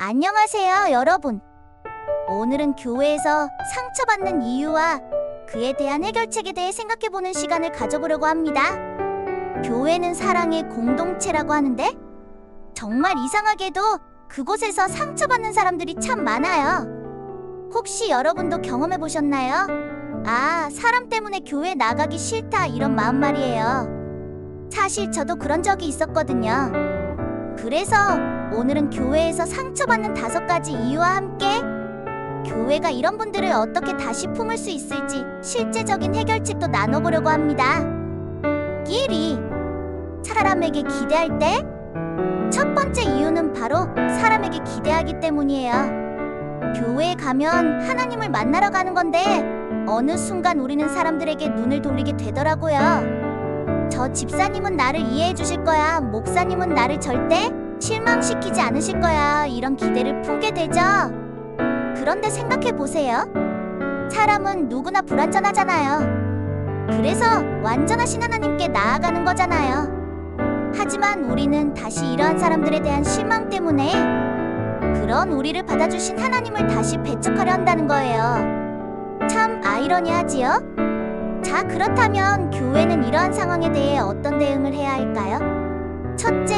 안녕하세요, 여러분. 오늘은 교회에서 상처받는 이유와 그에 대한 해결책에 대해 생각해보는 시간을 가져보려고 합니다. 교회는 사랑의 공동체라고 하는데 정말 이상하게도 그곳에서 상처받는 사람들이 참 많아요. 혹시 여러분도 경험해보셨나요? 아, 사람 때문에 교회 나가기 싫다 이런 마음 말이에요. 사실 저도 그런 적이 있었거든요. 그래서 오늘은 교회에서 상처받는 5가지 이유와 함께 교회가 이런 분들을 어떻게 다시 품을 수 있을지 실제적인 해결책도 나눠보려고 합니다. 1위, 사람에게 기대할 때? 첫 번째 이유는 바로 사람에게 기대하기 때문이에요. 교회에 가면 하나님을 만나러 가는 건데 어느 순간 우리는 사람들에게 눈을 돌리게 되더라고요. 저 집사님은 나를 이해해 주실 거야. 목사님은 나를 절대 실망시키지 않으실 거야. 이런 기대를 품게 되죠. 그런데 생각해 보세요. 사람은 누구나 불완전하잖아요. 그래서 완전하신 하나님께 나아가는 거잖아요. 하지만 우리는 다시 이러한 사람들에 대한 실망 때문에 그런 우리를 받아주신 하나님을 다시 배척하려 한다는 거예요. 참 아이러니하지요? 자, 그렇다면 교회는 이러한 상황에 대해 어떤 대응을 해야 할까요? 첫째,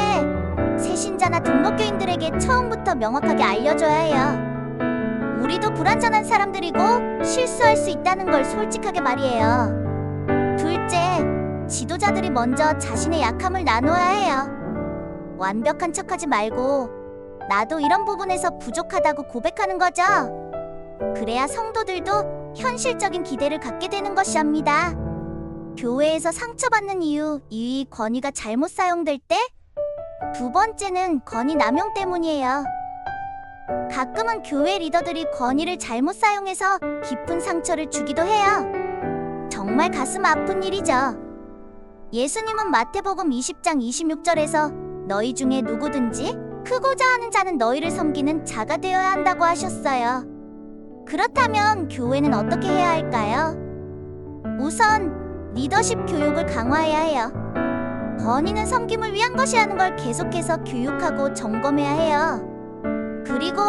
새신자나 등록교인들에게 처음부터 명확하게 알려줘야 해요. 우리도 불완전한 사람들이고 실수할 수 있다는 걸 솔직하게 말이에요. 둘째, 지도자들이 먼저 자신의 약함을 나누어야 해요. 완벽한 척하지 말고 나도 이런 부분에서 부족하다고 고백하는 거죠. 그래야 성도들도 현실적인 기대를 갖게 되는 것이랍니다. 교회에서 상처받는 이유 2위, 권위가 잘못 사용될 때? 두 번째는 권위 남용 때문이에요. 가끔은 교회 리더들이 권위를 잘못 사용해서 깊은 상처를 주기도 해요. 정말 가슴 아픈 일이죠. 예수님은 마태복음 20장 26절에서 너희 중에 누구든지 크고자 하는 자는 너희를 섬기는 자가 되어야 한다고 하셨어요. 그렇다면 교회는 어떻게 해야 할까요? 우선 리더십 교육을 강화해야 해요. 권위는 섬김을 위한 것이라는 걸 계속해서 교육하고 점검해야 해요. 그리고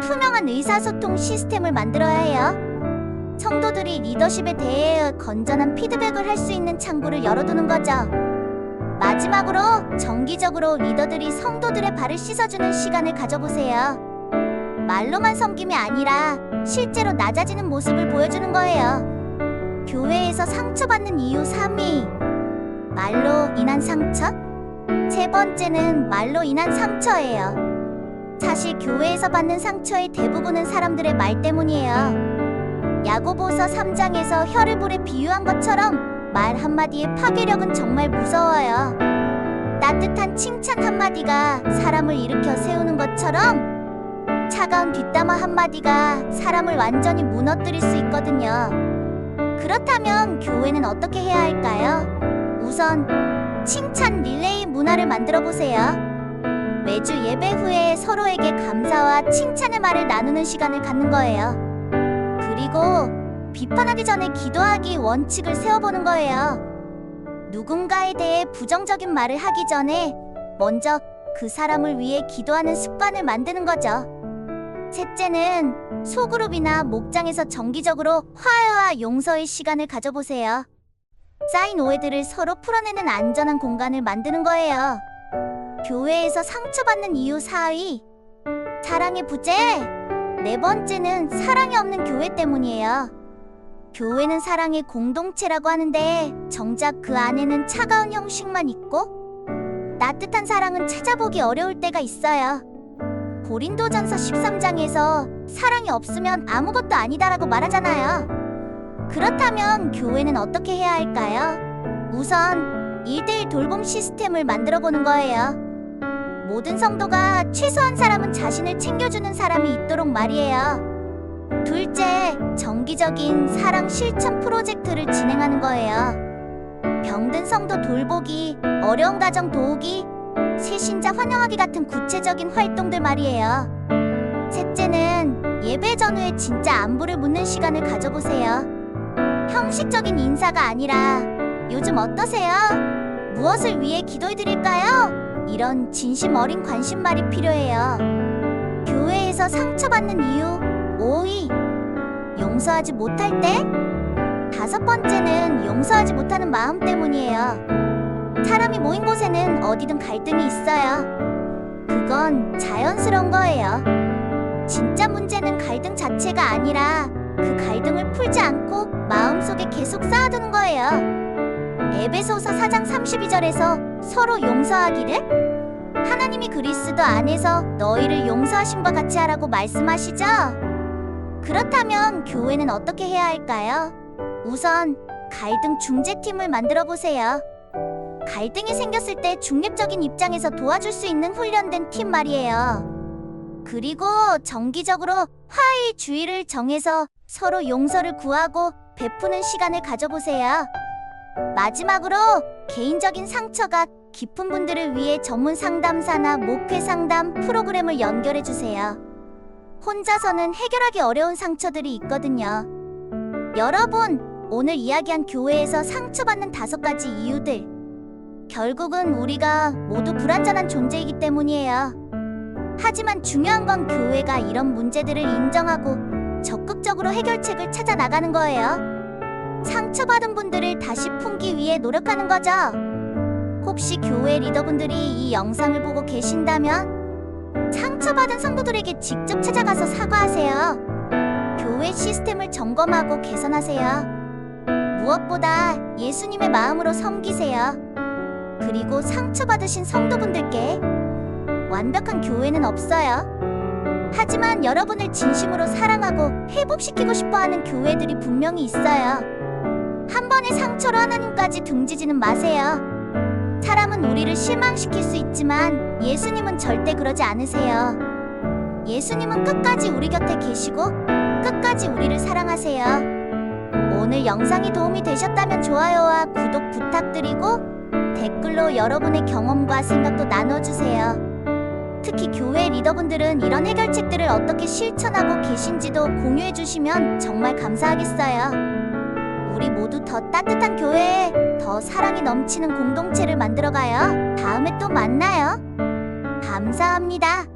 투명한 의사소통 시스템을 만들어야 해요. 성도들이 리더십에 대해 건전한 피드백을 할 수 있는 창구를 열어두는 거죠. 마지막으로 정기적으로 리더들이 성도들의 발을 씻어주는 시간을 가져보세요. 말로만 섬김이 아니라 실제로 낮아지는 모습을 보여주는 거예요. 교회에서 상처받는 이유 3위, 말로 인한 상처? 세 번째는 말로 인한 상처예요. 사실 교회에서 받는 상처의 대부분은 사람들의 말 때문이에요. 야고보서 3장에서 혀를 불에 비유한 것처럼 말 한마디의 파괴력은 정말 무서워요. 따뜻한 칭찬 한마디가 사람을 일으켜 세우는 것처럼 차가운 뒷담화 한마디가 사람을 완전히 무너뜨릴 수 있거든요. 그렇다면 교회는 어떻게 해야 할까요? 우선 칭찬 릴레이 문화를 만들어 보세요. 매주 예배 후에 서로에게 감사와 칭찬의 말을 나누는 시간을 갖는 거예요. 그리고 비판하기 전에 기도하기 원칙을 세워보는 거예요. 누군가에 대해 부정적인 말을 하기 전에 먼저 그 사람을 위해 기도하는 습관을 만드는 거죠. 셋째는 소그룹이나 목장에서 정기적으로 화해와 용서의 시간을 가져보세요. 쌓인 오해들을 서로 풀어내는 안전한 공간을 만드는 거예요. 교회에서 상처받는 이유 4위, 사랑의 부재. 네 번째는 사랑이 없는 교회 때문이에요. 교회는 사랑의 공동체라고 하는데 정작 그 안에는 차가운 형식만 있고 따뜻한 사랑은 찾아보기 어려울 때가 있어요. 고린도전서 13장에서 사랑이 없으면 아무것도 아니다라고 말하잖아요. 그렇다면 교회는 어떻게 해야 할까요? 우선 1대1 돌봄 시스템을 만들어 보는 거예요. 모든 성도가 최소한 사람은 자신을 챙겨주는 사람이 있도록 말이에요. 둘째, 정기적인 사랑 실천 프로젝트를 진행하는 거예요. 병든 성도 돌보기, 어려운 가정 도우기, 새신자 환영하기 같은 구체적인 활동들 말이에요. 셋째는 예배 전후에 진짜 안부를 묻는 시간을 가져보세요. 형식적인 인사가 아니라 요즘 어떠세요? 무엇을 위해 기도해드릴까요? 이런 진심 어린 관심말이 필요해요. 교회에서 상처받는 이유 5위. 용서하지 못할 때? 5번째는 용서하지 못하는 마음 때문이에요. 사람이 모인 곳에는 어디든 갈등이 있어요. 그건 자연스러운 거예요. 진짜 문제는 갈등 자체가 아니라 그 갈등을 풀지 않고 마음속에 계속 쌓아두는 거예요. 에베소서 4장 32절에서 서로 용서하기를 하나님이 그리스도 안에서 너희를 용서하심과 같이 하라고 말씀하시죠? 그렇다면 교회는 어떻게 해야 할까요? 우선 갈등 중재팀을 만들어 보세요. 갈등이 생겼을 때 중립적인 입장에서 도와줄 수 있는 훈련된 팀 말이에요. 그리고 정기적으로 화해의 주의를 정해서 서로 용서를 구하고 베푸는 시간을 가져보세요. 마지막으로 개인적인 상처가 깊은 분들을 위해 전문 상담사나 목회 상담 프로그램을 연결해 주세요. 혼자서는 해결하기 어려운 상처들이 있거든요. 여러분, 오늘 이야기한 교회에서 상처받는 5가지 이유들. 결국은 우리가 모두 불완전한 존재이기 때문이에요. 하지만 중요한 건 교회가 이런 문제들을 인정하고 적극적으로 해결책을 찾아 나가는 거예요. 상처받은 분들을 다시 품기 위해 노력하는 거죠. 혹시 교회 리더분들이 이 영상을 보고 계신다면 상처받은 성도들에게 직접 찾아가서 사과하세요. 교회 시스템을 점검하고 개선하세요. 무엇보다 예수님의 마음으로 섬기세요. 그리고 상처받으신 성도분들께 완벽한 교회는 없어요. 하지만 여러분을 진심으로 사랑하고 회복시키고 싶어하는 교회들이 분명히 있어요. 한 번의 상처로 하나님까지 등지지는 마세요. 사람은 우리를 실망시킬 수 있지만 예수님은 절대 그러지 않으세요. 예수님은 끝까지 우리 곁에 계시고 끝까지 우리를 사랑하세요. 오늘 영상이 도움이 되셨다면 좋아요와 구독 부탁드리고 댓글로 여러분의 경험과 생각도 나눠주세요. 특히 교회 리더분들은 이런 해결책들을 어떻게 실천하고 계신지도 공유해주시면 정말 감사하겠어요. 우리 모두 더 따뜻한 교회에 더 사랑이 넘치는 공동체를 만들어가요. 다음에 또 만나요. 감사합니다.